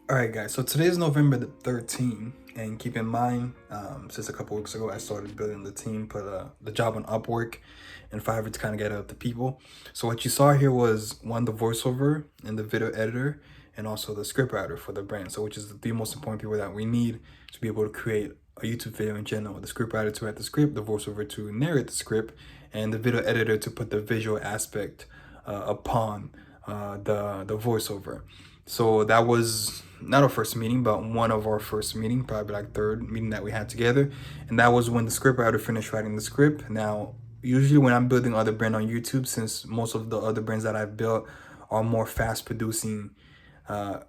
All right, guys. So today is November the 13th, and keep in mind, since a couple weeks ago, I started building the team, put the job on Upwork and Fiverr to kind of get out the people. So what you saw here was one, the voiceover and the video editor, and also the script writer for the brand. So which is the most important people that we need to be able to create a YouTube video in general. The script writer to write the script, the voiceover to narrate the script, and the video editor to put the visual aspect upon the voiceover. So that was not our first meeting, but one of our first meeting, probably like third meeting that we had together. And that was when the script writer finished writing the script. Now, usually when I'm building other brand on YouTube, since most of the other brands that I've built are more fast producing, uh,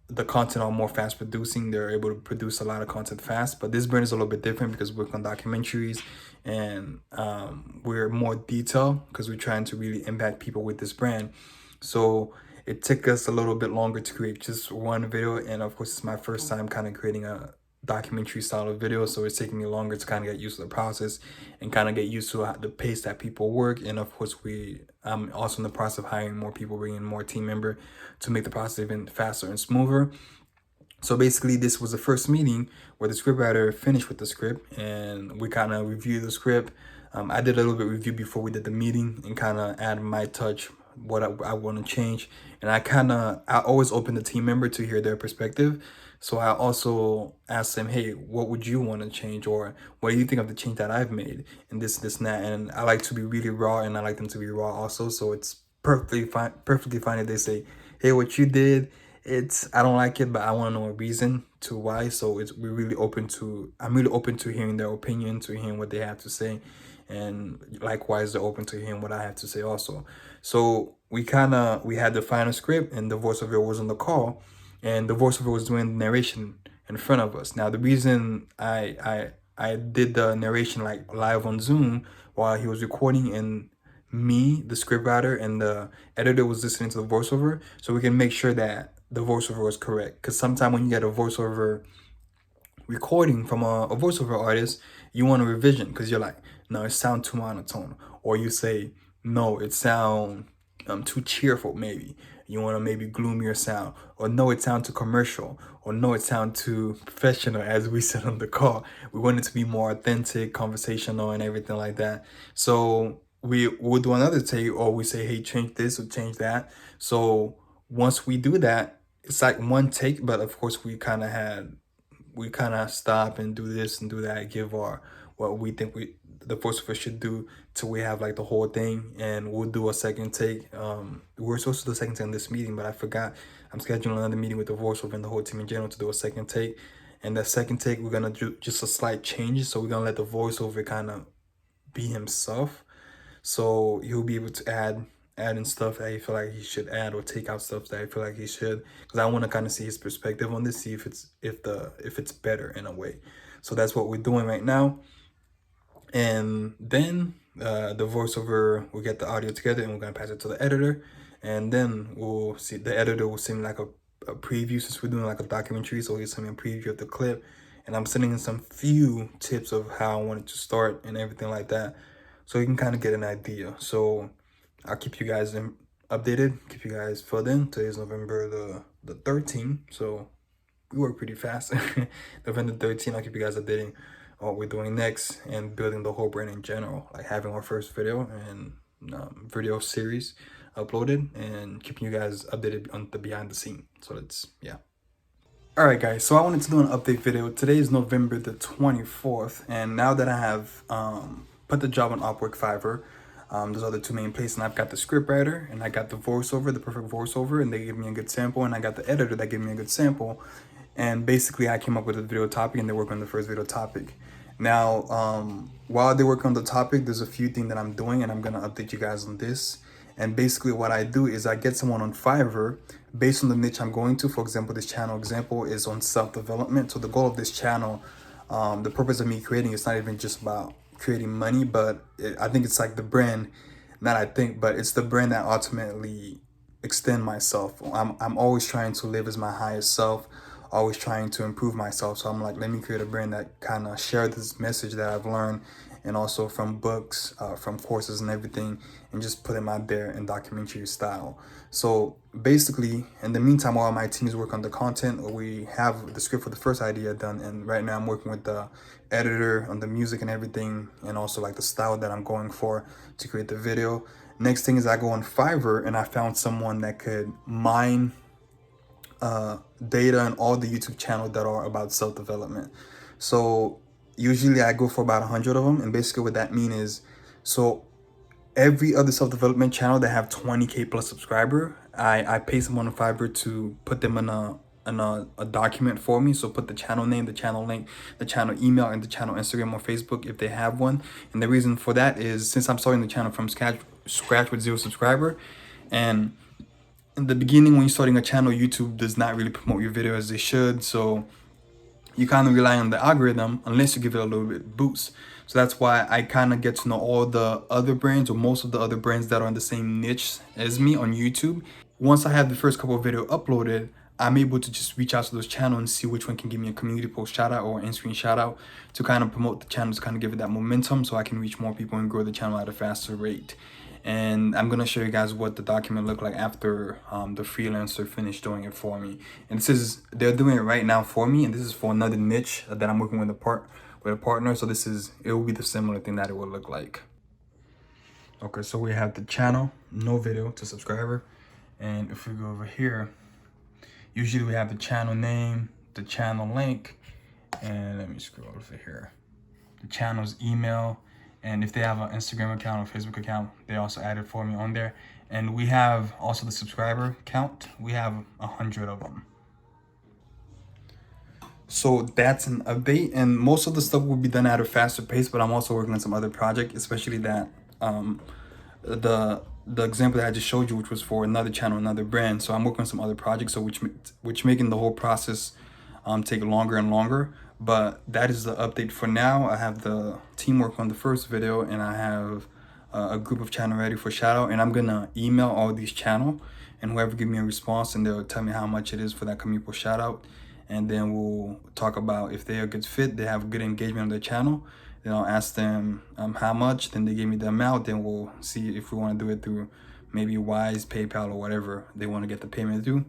the content are more fast producing. They're able to produce a lot of content fast. But this brand is a little bit different because we work on documentaries and we're more detailed because we're trying to really impact people with this brand. So it took us a little bit longer to create just one video. And of course, it's my first time kind of creating a documentary style of video. So it's taking me longer to kind of get used to the process and kind of get used to the pace that people work. And of course, I'm also in the process of hiring more people, bringing more team member to make the process even faster and smoother. So basically, this was the first meeting where the scriptwriter finished with the script, and we kind of reviewed the script. I did a little bit of review before we did the meeting and kind of add my touch, what I want to change. And I always open the team member to hear their perspective. So I also asked them, hey, what would you want to change? Or what do you think of the change that I've made? And this, and that. And I like to be really raw, and I like them to be raw also. So it's perfectly fine if they say, hey, what you did, I don't like it, but I want to know a reason to why. So I'm really open to hearing their opinion, to hearing what they have to say, and likewise they're open to hearing what I have to say also. So we had the final script, and the voiceover was on the call, and the voiceover was doing the narration in front of us. Now the reason I did the narration like live on Zoom while he was recording, and me, the scriptwriter, and the editor was listening to the voiceover, so we can make sure that the voiceover was correct. Because sometimes when you get a voiceover recording from a voiceover artist, you want a revision because you're like, no, it sounds too monotone, or you say, no, it sound too cheerful. Maybe you want to maybe gloomier sound, or no, it sound too commercial, or no, it sound too professional. As we said on the call, we want it to be more authentic, conversational, and everything like that. So we'll do another take, or we say, hey, change this or change that. So once we do that, it's like one take, but of course we kind of stop and do this and do that, give our what we think the voiceover should do till we have like the whole thing, and we'll do a second take. We were supposed to do a second take in this meeting, but I forgot. I'm scheduling another meeting with the voiceover and the whole team in general to do a second take. And that second take, we're gonna do just a slight change. So we're gonna let the voiceover kind of be himself. So he'll be able to add in stuff that he feel like he should add, or take out stuff that I feel like he should, because I want to kind of see his perspective on this, see if it's better in a way. So that's what we're doing right now. And then the voiceover, we'll get the audio together and we're gonna pass it to the editor, and then we'll see the editor will send me like a preview, since we're doing like a documentary. So he'll send me a preview of the clip, and I'm sending in some few tips of how I want it to start and everything like that, so you can kind of get an idea. So I'll keep you guys updated, keep you guys filled in. Today's November the 13th, so we work pretty fast. November 13th, I'll keep you guys updating on what we're doing next and building the whole brand in general, like having our first video and video series uploaded, and keeping you guys updated on the behind the scene. So yeah. All right, guys, so I wanted to do an update video. Today is November the 24th, and now that I have put the job on Upwork, Fiverr, those are the two main places, and I've got the script writer, and I got the voiceover, the perfect voiceover, and they gave me a good sample, and I got the editor that gave me a good sample, and basically I came up with a video topic, and they work on the first video topic. Now, while they work on the topic, there's a few things that I'm doing, and I'm gonna update you guys on this. And basically what I do is I get someone on Fiverr based on the niche I'm going to. For example, this channel example is on self-development. So the goal of this channel, the purpose of me creating, it's not even just about creating money, but I think it's like the brand, not I think, but it's the brand that ultimately extend myself. I'm always trying to live as my highest self, always trying to improve myself. So I'm like, let me create a brand that kind of share this message that I've learned and also from books, from courses and everything, and just put them out there in documentary style. So basically, in the meantime, while my teams work on the content, we have the script for the first idea done, and right now I'm working with the editor on the music and everything, and also like the style that I'm going for to create the video. Next thing is I go on Fiverr and I found someone that could mine data on all the YouTube channels that are about self-development. So usually I go for about 100 of them, and basically what that means is, so every other self-development channel that have 20K plus subscriber, I pay someone on Fiverr to put them in a document for me. So put the channel name, the channel link, the channel email, and the channel Instagram or Facebook if they have one. And the reason for that is since I'm starting the channel from scratch with 0 subscriber, and in the beginning when you're starting a channel, YouTube does not really promote your video as they should. So you kind of rely on the algorithm unless you give it a little bit boost. So that's why I kind of get to know all the other brands, or most of the other brands that are in the same niche as me on YouTube. Once I have the first couple of videos uploaded, I'm able to just reach out to those channels and see which one can give me a community post shout out or an in-screen shout out to kind of promote the channel, to kind of give it that momentum so I can reach more people and grow the channel at a faster rate. And I'm gonna show you guys what the document looked like after the freelancer finished doing it for me. And this is, they're doing it right now for me, and this is for another niche that I'm working with a partner. So it will be the similar thing that it will look like. Okay, so we have the channel, no video to subscriber, and if we go over here, usually we have the channel name, the channel link, and let me scroll over here, the channel's email. And if they have an Instagram account or Facebook account, they also add it for me on there. And we have also the subscriber count. We have 100 of them. So that's an update, and most of the stuff will be done at a faster pace, but I'm also working on some other project, especially that the example that I just showed you, which was for another channel, another brand. So I'm working on some other projects, so which making the whole process take longer and longer. But that is the update for now. I have the team work on the first video, and I have a group of channel ready for shout out, and I'm gonna email all these channel, and whoever give me a response, and they'll tell me how much it is for that community post shout out, and then we'll talk about if they're a good fit, they have good engagement on their channel. Then I'll ask them how much, then they give me the amount, then we'll see if we want to do it through maybe Wise, PayPal, or whatever they want to get the payment through.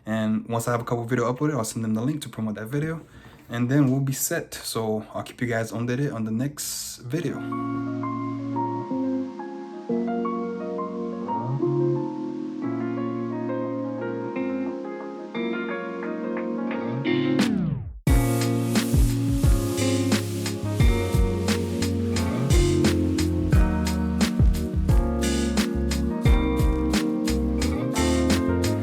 And once I have a couple video uploaded, I'll send them the link to promote that video, and then we'll be set. So I'll keep you guys updated on the next video.